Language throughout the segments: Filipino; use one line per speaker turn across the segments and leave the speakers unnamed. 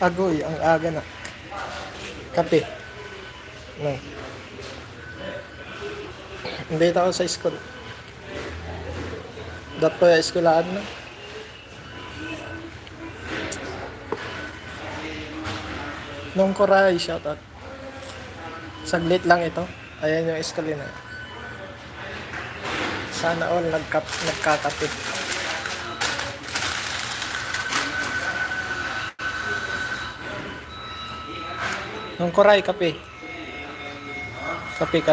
Agoy, ang aga na. Kape. No. Hindi ako sa school. Dapat ya eskwelahan na. Nung Koray, shoutout. Saglit lang ito. Ayan yung eskwela na. Sana all nagkakapit. Nung Koray, kape. Kape.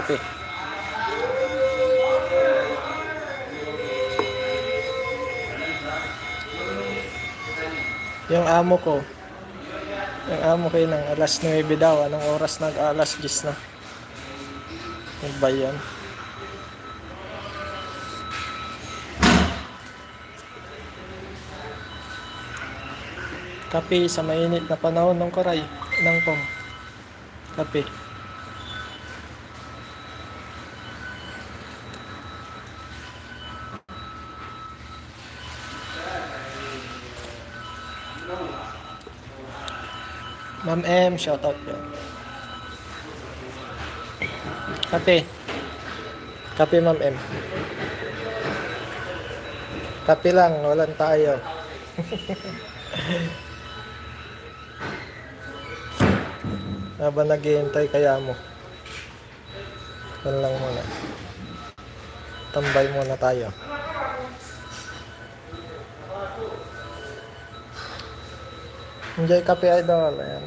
Yung amo ko yun ng alas 9 daw. Anong oras alas 10 na? Ano ba yan? Kape sa mainit na panahon ng Koray. Ng pong. Kape. Ma'am M, shoutout yan. Kape Ma'am M. Kape lang, walang tayo. Habang naghihintay kaya mo. Yan lang muna. Tambay muna tayo. Enjoy kape idol. Ayan.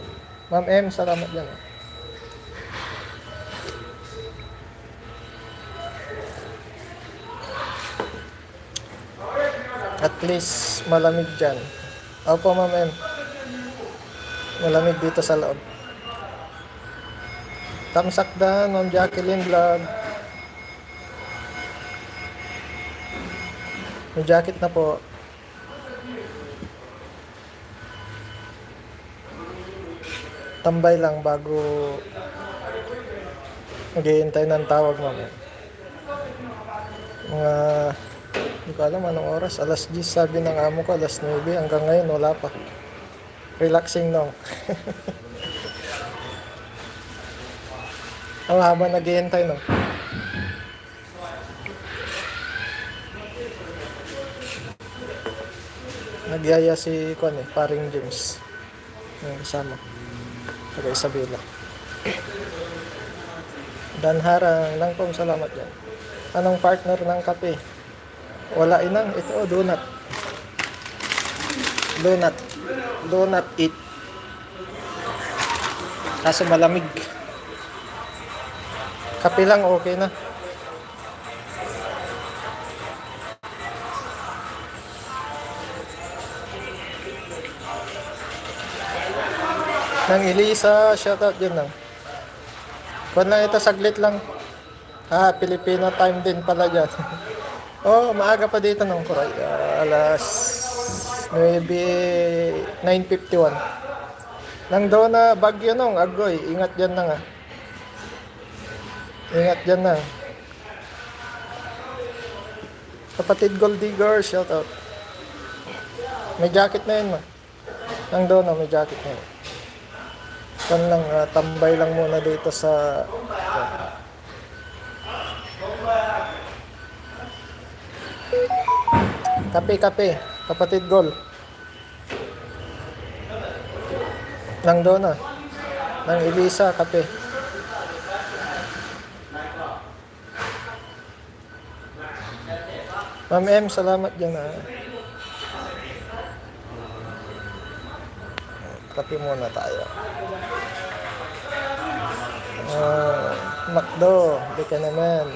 Ma'am M, salamat yan. At least malamig dyan. Opo Ma'am M. Malamig dito sa loob. Tamsakdan, Ma'am Jacqueline Vlog. May jacket na po. Tambay lang bago maghihintay ng tawag mamaya. Mga hindi ko alam anong oras. Alas 10 sabi ng amo ko, alas 9. Hanggang ngayon wala pa. Relaxing nung. Ang haba naghihintay no. Nagyaya si paring James. Yung kasama. Taga Isabela. Dan Harang, Langkong, salamat yan. Anong partner ng kape? Wala inang, ito donut. Donut eat. Kaso malamig. Kape lang okay na. Nang Elisa, shoutout din lang. Kung lang ito, saglit lang. Filipino time din pala dyan. Maaga pa dito ng Koray. Alas 9:51. Nang doon na bagyo nung, agoy. Ingat dyan na nga. Ingat dyan na. Kapatid Gold Digger, shoutout. May jacket na yun ma. Nang doon na, may jacket na yun. Kan lang, tambay lang muna dito sa kape, kapatid Gol. Nang doon na. Nang Elisa, kape. Ma'am M, salamat dyan na. Kape muna tayo. Macdo, di ka naman.